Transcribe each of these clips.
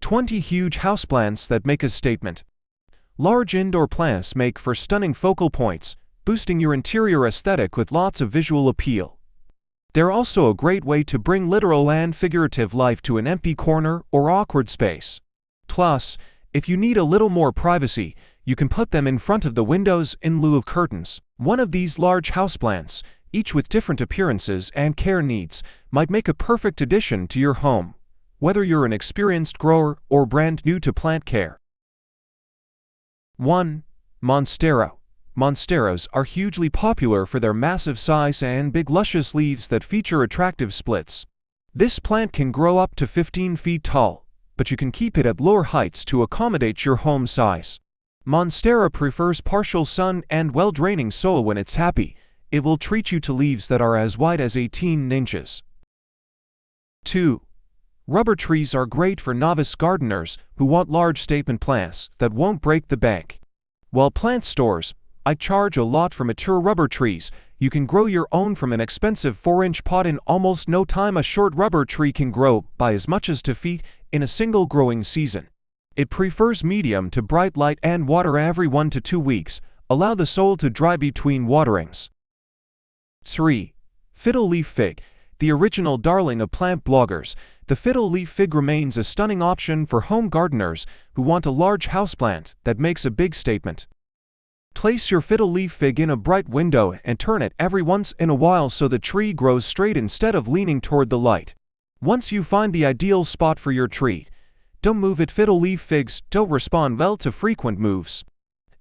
20 huge houseplants that make a statement. Large indoor plants make for stunning focal points, boosting your interior aesthetic with lots of visual appeal. They're also a great way to bring literal and figurative life to an empty corner or awkward space. Plus, if you need a little more privacy, you can put them in front of the windows in lieu of curtains. One of these large houseplants, each with different appearances and care needs, might make a perfect addition to your home, whether you're an experienced grower or brand new to plant care. 1. Monstera. Monsteras are hugely popular for their massive size and big luscious leaves that feature attractive splits. This plant can grow up to 15 feet tall, but you can keep it at lower heights to accommodate your home size. Monstera prefers partial sun and well-draining soil. When it's happy, it will treat you to leaves that are as wide as 18 inches. 2. Rubber trees are great for novice gardeners who want large statement plants that won't break the bank. While plant stores I charge a lot for mature rubber trees, you can grow your own from an expensive 4-inch pot in almost no time. A short rubber tree can grow by as much as 2 feet in a single growing season. It prefers medium to bright light and water every 1 to 2 weeks. Allow the soil to dry between waterings. 3. Fiddle Leaf Fig. The original darling of plant bloggers, the Fiddle Leaf Fig remains a stunning option for home gardeners who want a large houseplant that makes a big statement. Place your Fiddle Leaf Fig in a bright window and turn it every once in a while so the tree grows straight instead of leaning toward the light. Once you find the ideal spot for your tree, don't move it. Fiddle Leaf Figs don't respond well to frequent moves.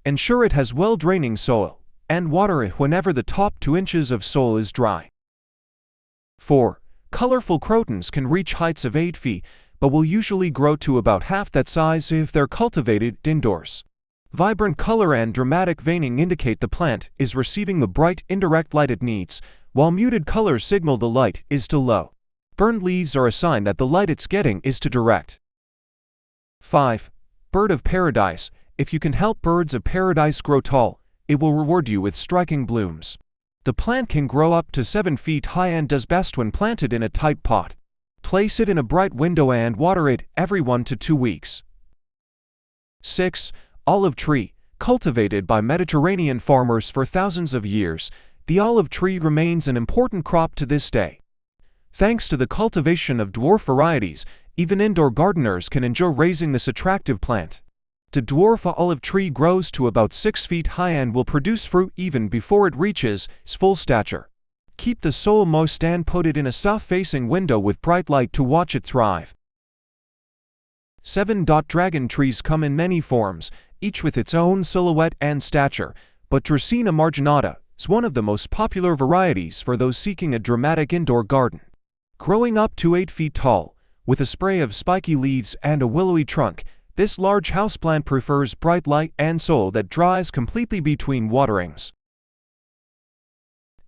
Ensure it has well-draining soil, and water it whenever the top 2 inches of soil is dry. 4. Colorful crotons can reach heights of 8 feet, but will usually grow to about half that size if they're cultivated indoors. Vibrant color and dramatic veining indicate the plant is receiving the bright, indirect light it needs, while muted colors signal the light is too low. Burned leaves are a sign that the light it's getting is too direct. 5. Bird of Paradise. If you can help birds of paradise grow tall, it will reward you with striking blooms. The plant can grow up to 7 feet high and does best when planted in a tight pot. Place it in a bright window and water it every 1 to 2 weeks. 6. Olive tree. Cultivated by Mediterranean farmers for thousands of years, the olive tree remains an important crop to this day. Thanks to the cultivation of dwarf varieties, even indoor gardeners can enjoy raising this attractive plant. The dwarf olive tree grows to about 6 feet high and will produce fruit even before it reaches its full stature. Keep the soil moist and put it in a south-facing window with bright light to watch it thrive. 7. Dragon trees come in many forms, each with its own silhouette and stature, but Dracena marginata is one of the most popular varieties for those seeking a dramatic indoor garden. Growing up to 8 feet tall, with a spray of spiky leaves and a willowy trunk, this large houseplant prefers bright light and soil that dries completely between waterings.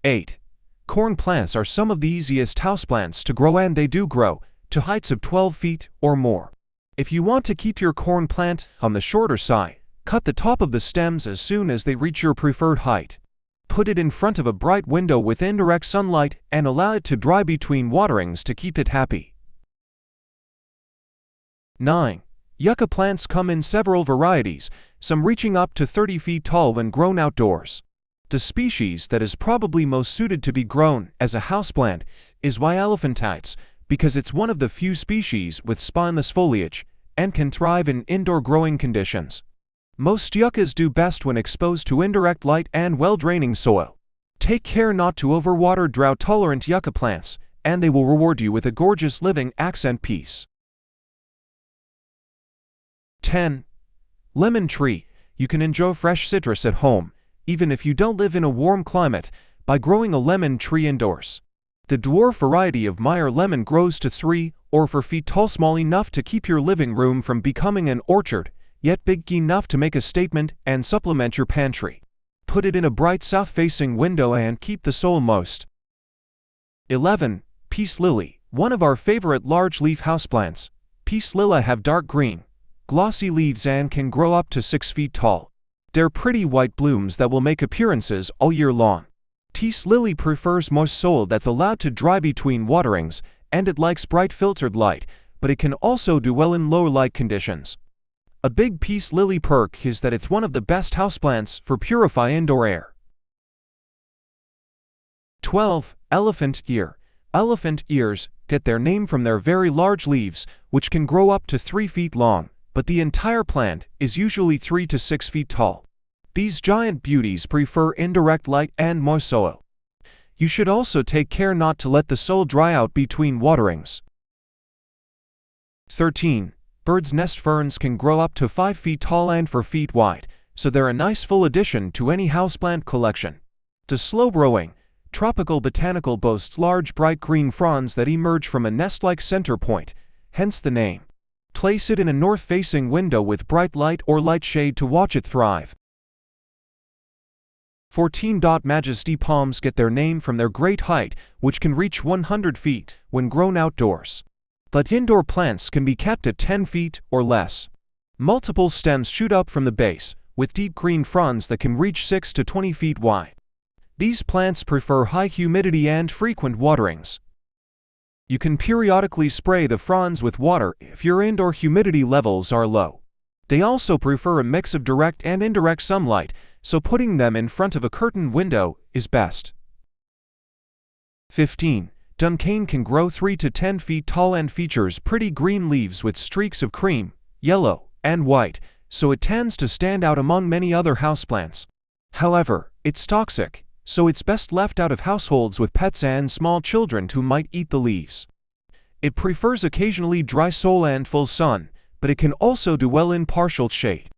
8. Corn plants are some of the easiest houseplants to grow, and they do grow to heights of 12 feet or more. If you want to keep your corn plant on the shorter side, cut the top of the stems as soon as they reach your preferred height. Put it in front of a bright window with indirect sunlight and allow it to dry between waterings to keep it happy. 9. Yucca plants come in several varieties, some reaching up to 30 feet tall when grown outdoors. The species that is probably most suited to be grown as a houseplant is Y. elephantites, because it's one of the few species with spineless foliage and can thrive in indoor growing conditions. Most yuccas do best when exposed to indirect light and well-draining soil. Take care not to overwater drought-tolerant yucca plants, and they will reward you with a gorgeous living accent piece. 10. Lemon tree. You can enjoy fresh citrus at home, even if you don't live in a warm climate, by growing a lemon tree indoors. The dwarf variety of Meyer lemon grows to 3 or 4 feet tall, small enough to keep your living room from becoming an orchard, yet big enough to make a statement and supplement your pantry. Put it in a bright south-facing window and keep the soil moist. 11. Peace lily. One of our favorite large-leaf houseplants. Peace lily have dark green, glossy leaves and can grow up to 6 feet tall. They're pretty white blooms that will make appearances all year long. Peace lily prefers moist soil that's allowed to dry between waterings, and it likes bright filtered light, but it can also do well in low light conditions. A big peace lily perk is that it's one of the best houseplants for purify indoor air. 12. Elephant ear. Elephant ears get their name from their very large leaves, which can grow up to 3 feet long, but the entire plant is usually 3 to 6 feet tall. These giant beauties prefer indirect light and moist soil. You should also take care not to let the soil dry out between waterings. 13. Bird's nest ferns can grow up to 5 feet tall and 4 feet wide, so they're a nice full addition to any houseplant collection. The slow-growing, tropical botanical boasts large bright green fronds that emerge from a nest-like center point, hence the name. Place it in a north-facing window with bright light or light shade to watch it thrive. 14. Majesty palms get their name from their great height, which can reach 100 feet when grown outdoors. But indoor plants can be kept at 10 feet or less. Multiple stems shoot up from the base, with deep green fronds that can reach 6 to 20 feet wide. These plants prefer high humidity and frequent waterings. You can periodically spray the fronds with water if your indoor humidity levels are low. They also prefer a mix of direct and indirect sunlight, so putting them in front of a curtained window is best. 15. Duncane can grow 3 to 10 feet tall and features pretty green leaves with streaks of cream, yellow, and white, so it tends to stand out among many other houseplants. However, it's toxic, so it's best left out of households with pets and small children who might eat the leaves. It prefers occasionally dry soil and full sun, but it can also do well in partial shade.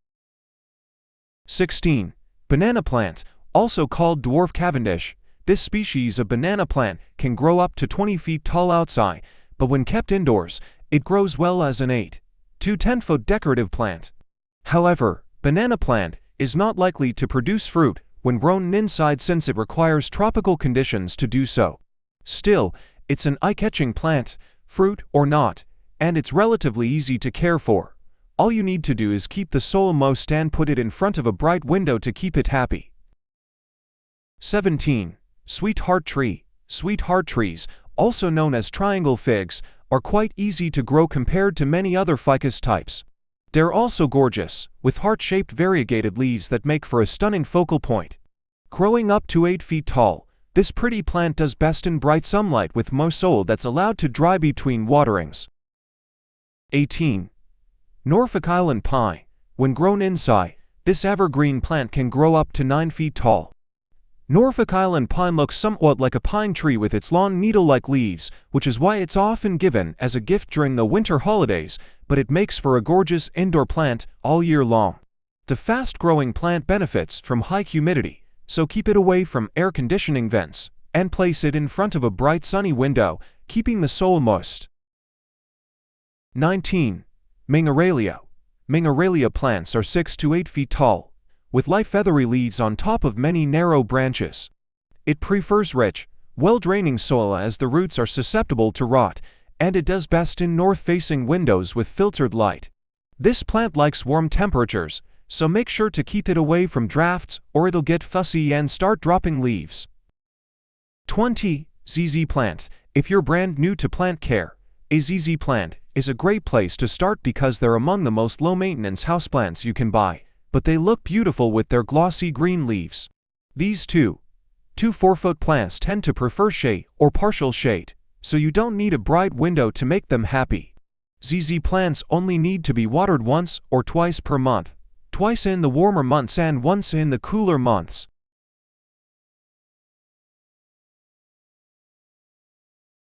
16. Banana plant, also called dwarf Cavendish. This species of banana plant can grow up to 20 feet tall outside, but when kept indoors, it grows well as an 8 to 10-foot decorative plant. However, banana plant is not likely to produce fruit when grown inside since it requires tropical conditions to do so. Still, it's an eye-catching plant, fruit or not, and it's relatively easy to care for. All you need to do is keep the soil moist and put it in front of a bright window to keep it happy. 17. Sweetheart tree. Sweetheart trees, also known as triangle figs, are quite easy to grow compared to many other ficus types. They're also gorgeous, with heart-shaped variegated leaves that make for a stunning focal point. Growing up to 8 feet tall, this pretty plant does best in bright sunlight with moist soil that's allowed to dry between waterings. 18. Norfolk Island pine. When grown inside, this evergreen plant can grow up to 9 feet tall. Norfolk Island pine looks somewhat like a pine tree with its long needle-like leaves, which is why it's often given as a gift during the winter holidays, but it makes for a gorgeous indoor plant all year long. The fast-growing plant benefits from high humidity, so keep it away from air conditioning vents, and place it in front of a bright sunny window, keeping the soil moist. 19. Mingoralia. Mingoralia plants are 6 to 8 feet tall, with light feathery leaves on top of many narrow branches. It prefers rich, well-draining soil as the roots are susceptible to rot, and it does best in north-facing windows with filtered light. This plant likes warm temperatures, so make sure to keep it away from drafts or it'll get fussy and start dropping leaves. 20. ZZ plant. If you're brand new to plant care, a ZZ plant is a great place to start because they're among the most low-maintenance houseplants you can buy, but they look beautiful with their glossy green leaves. These 2 to 4-foot plants tend to prefer shade or partial shade, so you don't need a bright window to make them happy. ZZ plants only need to be watered once or twice per month, twice in the warmer months and once in the cooler months.